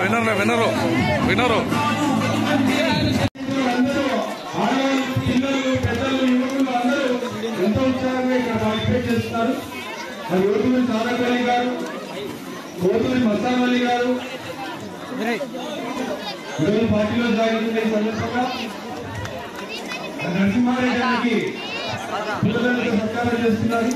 వినరు వినరు ఎంతో ఉత్సాహంగా ఇక్కడ పార్టిసిపేట్ చేస్తున్నారు. మరి ఓతులి సాదక్ అలీ గారు, ఓతులి మస్తాన్ అలీ గారు ఈరోజు పార్టీలో జాయిన్ అవుతున్న ఈ సందర్భంగా నరసింహారెడ్డి గారికి పిల్లలతో సత్కారం చేస్తున్నారు.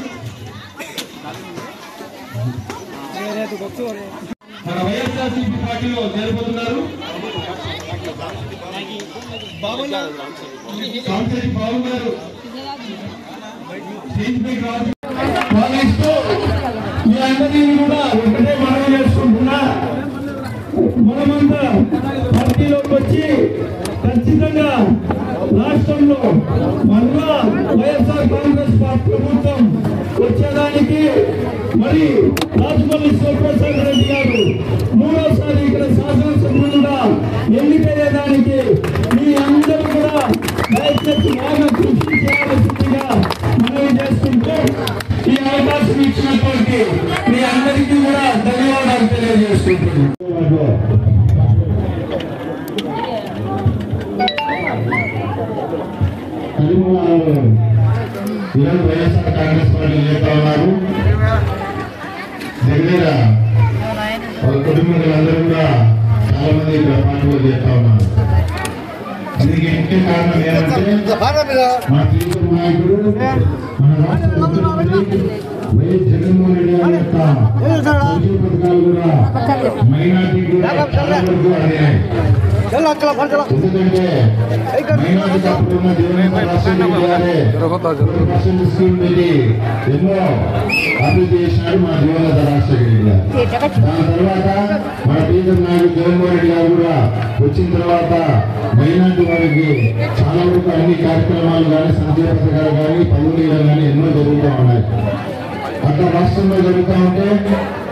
మన వైఎస్ఆర్సీపీ పార్టీలో చేరబోతున్నారు. కాంగ్రెస్ బాబు గారు మీ అందరినీ కూడా ఒకటే మనవి చేసుకుంటున్నా, మనమంతా పార్టీలోకి వచ్చి ఖచ్చితంగా రాష్ట్రంలో మళ్ళా వైఎస్ఆర్ కాంగ్రెస్ పార్టీ ప్రభుత్వం వచ్చేదానికి మరి రాజమౌళి శివప్రసాద్ రెడ్డి గారు మూడోసారి ఇక్కడ శాసనసభ్యులుగా ఎన్నికయ్యేదానికి మీ అందరూ కూడా దయచేసి బాగా కృషి చేయాల్సిందిగా మనవి చేసుకుంటూ ఈ అవకాశం ఇచ్చినటువంటి మీ అందరికీ కూడా ధన్యవాదాలు తెలియజేసుకుంటున్నాను. ఈరోజు వైఎస్ఆర్ కాంగ్రెస్ పార్టీ చేస్తా ఉన్నారు. దగ్గర వాళ్ళ కుటుంబీకులందరూ కూడా చాలా మంది ఇక్కడ పార్టీలో చేస్తా ఉన్నారు. దీనికి ముఖ్య కారణం ఏంటంటే మన ప్రియతమ నాయకుడు మన రాష్ట్ర ముఖ్యమంత్రి వైఎస్ జగన్మోహన్ రెడ్డి గారి యొక్క సంక్షేమ పథకాలు కూడా మైనార్టీకి చాలా వరకు అందినాయి. ఎందుకంటే మైనార్టీ అప్పుడున్న దేవేంద్ర రాజశేఖర గారే 100% స్కీమ్ పెట్టి ఎన్నో అభివృద్ధి చేసినాడు మన దేవేంద్ర రాజశేఖర గారు. దాని తర్వాత మన ప్రియతమ నాయకుడు జగన్మోహన్ రెడ్డి గారు కూడా వచ్చిన తర్వాత మైనార్టీ వారికి చాలా వరకు అన్ని కార్యక్రమాలు కానీ సంక్షేమ పథకాలు కానీ పదవులు కానీ ఎన్నో జరుగుతూ ఉన్నాయి. అట్లా రాష్ట్రంలో జరుగుతూ ఉంటే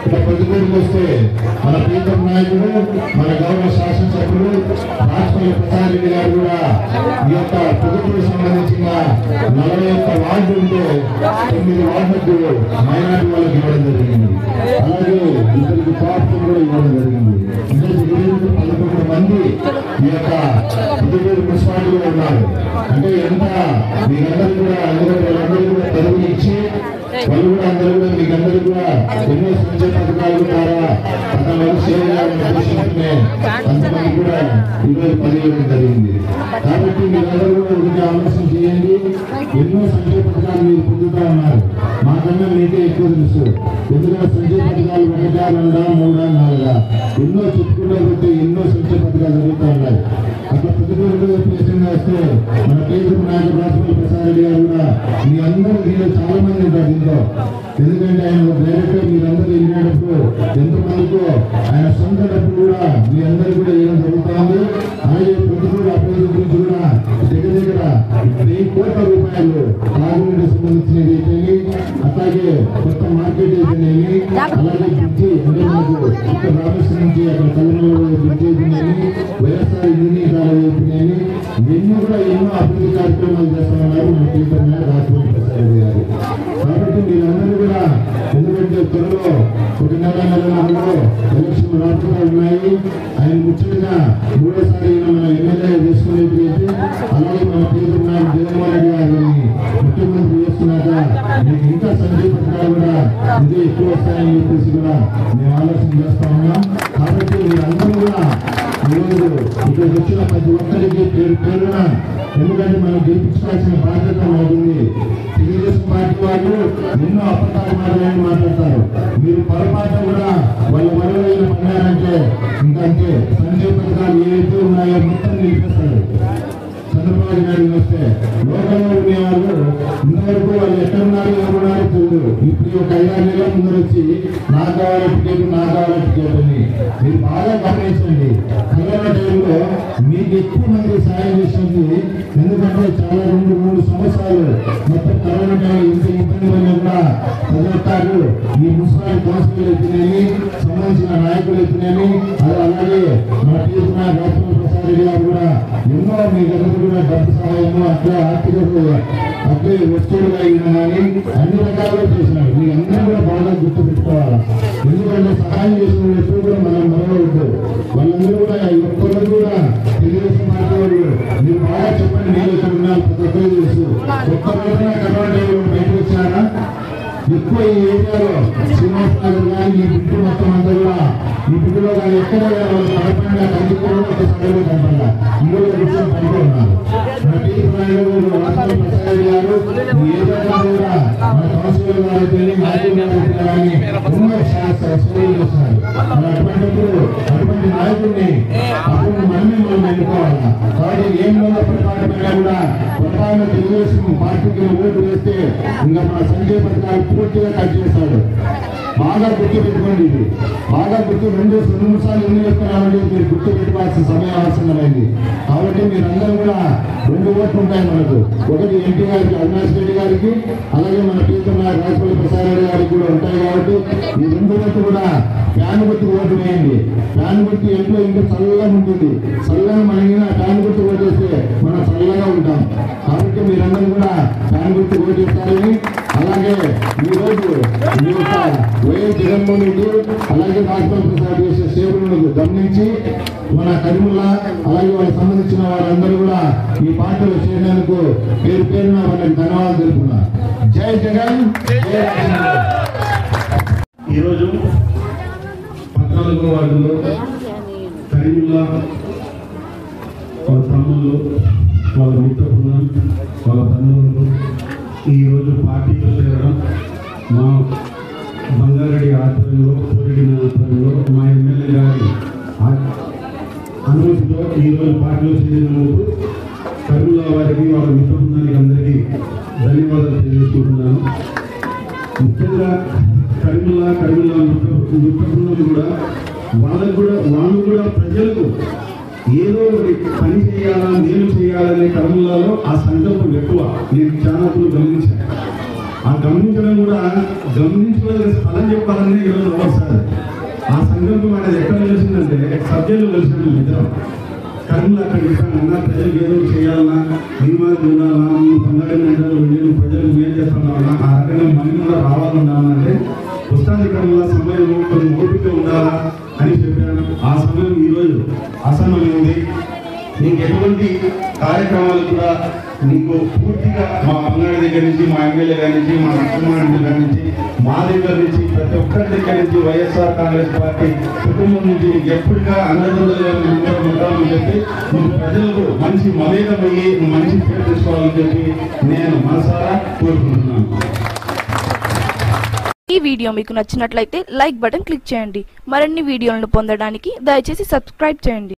ఇక్కడ పొద్దుటూరుకు వస్తే మన ప్రియతమ నాయకుడు మన గౌరవ శాసనసభ్యుడు రాజమౌళి ప్రసాద్ రెడ్డి గారు కూడా ఈ యొక్క పొద్దుటూరుకు సంబంధించిన 41 వార్డు ఉంటే 9 వార్డులకు మైనార్టీ వాళ్ళకి ఇవ్వడం జరిగింది. అలాగే ఇద్దరికి పార్టీలు కూడా ఇవ్వడం జరిగింది. అంటే 11 మంది ఈ యొక్క పొద్దుటూరు మున్సిపాలిటీలో ఉన్నారు. అంటే ఎంత మీరందరూ కూడా వాళ్ళందరూ కూడా తెలుగు ఇచ్చి వాళ్ళు కూడా అందరూ కూడా మీకందరూ కూడా ఎన్నో సంక్షేమ పథకాల ద్వారా అంతమంది సేవ చేయాలని ఉద్దేశించుకునే అంతమంది కూడా ఈరోజు పనిచేయడం జరిగింది. కాబట్టి మీరందరూ కూడా ఒకటి ఆలోచన చేయండి. ఎన్నో సంక్షేమ పథకాలు మీరు పొందుతూ ఉన్నారు. మాకన్నా మీకే ఎక్కువ తెలుసు. ఎందుకంటే సంక్షేమ పథకాలు 1, 2, 3, 4 ఎన్నో చెప్పుకుంటూ పోతే ఎన్నో సంక్షేమ పథకాలు జరుగుతూ ఉన్నాయి. అట్లా ప్రతిపక్షంగా వస్తే మన ప్రియతమ నాయకుడు రాజమౌళి ప్రసాద్ రెడ్డి గారు కూడా మీ అందరూ దీనిలో చాలా మంది ఉంటారు దీంట్లో. ఎందుకంటే ఆయన డైరెక్టర్ మీరందరూ వెళ్ళినప్పుడు ఎంతమందికో ఆయన సొంత డబ్బు కూడా మీ అందరూ కూడా ఏం జరుగుతుంది. అలాగే ప్రతికూల అభివృద్ధి గురించి కూడా దగ్గర 1000 కోట్ల రూపాయలు తాగునీటికి సంబంధించినది అయితేనే, అట్లాగే కొత్త మార్కెట్ అయితేనేమి, అలాగే బ్రిడ్జి అంటే మనకు ఇక్కడ రామేశ్వరం నుంచి అక్కడ కళ్యాణ బ్రిడ్జి అయితేనేమి, వైఎస్ఆర్ ఇంజనీరింగ్ కాలేజ్ అయితేనేమి, ఇవన్నీ కూడా ఎన్నో అభివృద్ధి కార్యక్రమాలు చేస్తా ఉన్నారు మన ప్రియతమ రాజమౌళి ప్రసాద్ రెడ్డి గారు. కాబట్టి మీరందరూ కూడా ఎందుకంటే త్వరలో 1 నెలలో ఎలక్షన్ రాష్ట్రంలో ఉన్నాయి. ఆయన ముఖ్యంగా మూడోసారి మన ఎమ్మెల్యే చేసుకునేది అలాగే మన ప్రియతమ నాయకుడు జగన్మోహన్ రెడ్డి గారిని ముఖ్యమంత్రి చేసుకున్నాక మీకు ఇంకా సంక్షేమ పథకాలు కూడా ఇదే ఎక్కువ వస్తాయని చెప్పేసి కూడా మేము ఆలోచన చేస్తా ఉన్నాం. కాబట్టి మీరందరూ కూడా ఈరోజు ఇక్కడికి వచ్చిన ప్రతి ఒక్కరికి పేరున ఎందుకంటే మనం గెలిపించుకోవాల్సిన బాధ్యత అవుతుంది. తెలుగుదేశం పార్టీ వాళ్ళు ఎన్నో అబద్ధాలు మాట్లాడతారు. మీరు పొరపాటు కూడా వాళ్ళు మరొకైనా పన్నారంటే ఇంకంటే సంక్షేమ పథకాలు ఏవైతే ఉన్నాయో మొత్తం నిలిపేస్తారు. చంద్రబాబు నాయుడు వస్తే లోకంలో ఉండేవాళ్ళు ఇంతవరకు వాళ్ళు ఎక్కడున్నారు ఎవరున్నారు తెలియదు. ఇప్పుడు ఒక 5-6 నెలల ముందు వచ్చి నాకు కావాలి టికెట్ అని మీరు బాగా గమనించండి. కరోనా టైంలో మీకు ఎక్కువ మంది సాయం చేసింది. ఎందుకంటే చాలా 2-3 సంవత్సరాలు మొత్తం కరోనా టైంలో ఇంత ఇబ్బంది వల్ల కూడా ప్రతి ఒక్కరు ఈ మున్సిపాలిటీ కౌన్సిలర్ అయితేనేమి, సంబంధించిన నాయకులు అయితేనేమి, అలాగే మన ప్రియతమ రాజమౌళి ప్రసాద్ రెడ్డి గారు కూడా ఎన్నో మీ దగ్గర కూడా డబ్బు సహాయము అట్లా ఆర్థిక అట్లే వస్తువులు అయినా కానీ అన్ని రకాలుగా చేసినారు. మీ అందరూ కూడా బాగా గుర్తు పెట్టుకోవాలి. ఎందుకంటే సహాయం చేసిన ఎప్పుడు కూడా మనం మరవద్దు. వాళ్ళందరూ కూడా ఒక్కరు కూడా తెలుగుదేశం పార్టీ వాళ్ళు మీరు బాగా చెప్పండి. మీరు ఇక్కడ ఉన్నారు, ప్రతి ఒక్కరు తెలుసు. ఒక్క రోజున కర్ణాటక బయటకు వచ్చారా? ఎక్కువ ఈ ఏరియాలో శ్రీనివాస నగర్ కానీ ఈ బిడ్డు మొత్తం అంతా కూడా ఈ బిడ్డులో కానీ ఎక్కడ కనపడినా కందిలో ఒక సభలో కనపడాల ఇందులో కూర్చొని పడుతూ ఉన్నారు. మన టీవీ ప్రసాద్ గారు ఈ ఏరియాలో కూడా మన కౌన్సిలర్ గారు కానీ ఎన్నో సేవలు చేస్తున్నారు. అటువంటి నాయకుడిని అప్పుడు మనం ఎన్నుకోవాలి. కాబట్టి ఏం పొరపాటుగా కూడా పొరపాటున తెలుగుదేశం పార్టీకి ఓటు వేస్తే ఇంకా మన సంక్షేమ పథకాలు పూర్తిగా కట్ చేస్తాడు. బాగా గుర్తు పెట్టుకోండి. ఇది బాగా గుర్తు 2-3 సార్లు ఎన్ని చెప్తున్నామంటే మీరు గుర్తు పెట్టుకోవాల్సిన సమయం ఆసన్నమైంది. కాబట్టి మీరందరూ కూడా 2 ఓట్లు ఉంటాయి మనకు. ఒకటి ఎంపీ గారికి అవినాష్ రెడ్డి గారికి, అలాగే మన టీచర్ రాజపల్లి ప్రసాద్ రెడ్డి గారికి కూడా ఉంటాయి. కాబట్టి ఈ 2 ఓట్లు కూడా ఫ్యాన్ గుర్తు ఓటు వేయండి. ఫ్యాన్ గుర్తు ఎంట్లో ఇంకా చల్లగా ఉంటుంది. చల్లగా మనకి ఫ్యాన్ గుర్తు ఓటు వేస్తే మనం చల్లగా ఉంటాం. కాబట్టి మీరందరూ కూడా ఫ్యాన్ గుర్తు ఓటు వేస్తారని, అలాగే ఈరోజు మీ యొక్క వైఎస్ జగన్మోహన్ రెడ్డి అలాగే రాజపల్లి ప్రసాద్ చేసే సేవలను గమనించి మన కరీముల్లా అలాగే వాళ్ళకి సంబంధించిన వారందరూ కూడా ఈ పార్టీలో చేరినందుకు పేరు పేరున వాళ్ళకి ధన్యవాదాలు తెలుపుతున్నారు. జై జగన్, జై రాజేంద్ర. ఈరోజు 14వ వార్డులో కరీముల్లా వాళ్ళ తమ్ముళ్ళు, వాళ్ళ మిత్ర బృందం, వాళ్ళ బంధువులు ఈరోజు పార్టీలో చేరడం మా బంగారెడ్డి ఆధ్వర్యంలో, కోరెడ్డి ఆధ్వర్యంలో, మా ఎమ్మెల్యే గారి అనుమతితో ఈరోజు పార్టీలో చేరినందుకు కరీముల్లా వారికి, వాళ్ళ మిత్ర బృందానికి అందరికీ ధన్యవాదాలు తెలియజేసుకుంటున్నాను. ముఖ్యంగా కరీముల్లా మిత్ర బృందం కూడా వాళ్ళు కూడా ప్రజలకు ఏదో ఒకటి పని చేయాలా, మేలు చేయాలనే కరీముల్లాలో ఆ సంకల్పం ఎక్కువ. నేను చాలా గమనించాను. ఆ గమనించడం కూడా గమనించడం స్థలం చెప్పాలని ఈరోజు ఒకసారి ఆ సంకల్పం అనేది ఎక్కడ కలిసిందంటే సభ్యులు కలిసినట్టు ఇద్దరం. కరీముల్లా అక్కడ చెప్పానన్నా ప్రజలకు ఏదో చేయాలన్నా, బీమాలు ఉండాలా, నేను ప్రజలకు మేలు చేస్తున్నామన్నా, ఆ రకంగా మనం కూడా రావాలన్నామంటే వస్తాది కరీముల్లా సమయం కొన్ని ఓపిక ఉండాలా అని చెప్పాను. ఆ సమయం ఈరోజు ఆసన్నమైంది. నీకు ఎటువంటి కార్యక్రమాలు కూడా నీకు పూర్తిగా మా బంగారు దగ్గర నుంచి, మా ఎమ్మెల్యే గారి నుంచి, మా లక్ష్మణ దగ్గర నుంచి, మా దగ్గర నుంచి, ప్రతి ఒక్కరి దగ్గర నుంచి, వైఎస్ఆర్ కాంగ్రెస్ పార్టీ కుటుంబం నుంచి నీకు ఎప్పటిగా అన్నదండలుగా ఉంటామని చెప్పి నీకు ప్రజలకు మంచి మమేకమయ్యి మంచి పేరు తెచ్చుకోవాలని చెప్పి నేను మనసారా కోరుకుంటున్నాను. ఈ వీడియో మీకు నచ్చినట్లయితే లైక్ బటన్ క్లిక్ చేయండి. మరిన్ని వీడియోలను పొందడానికి దయచేసి సబ్స్క్రైబ్ చేయండి.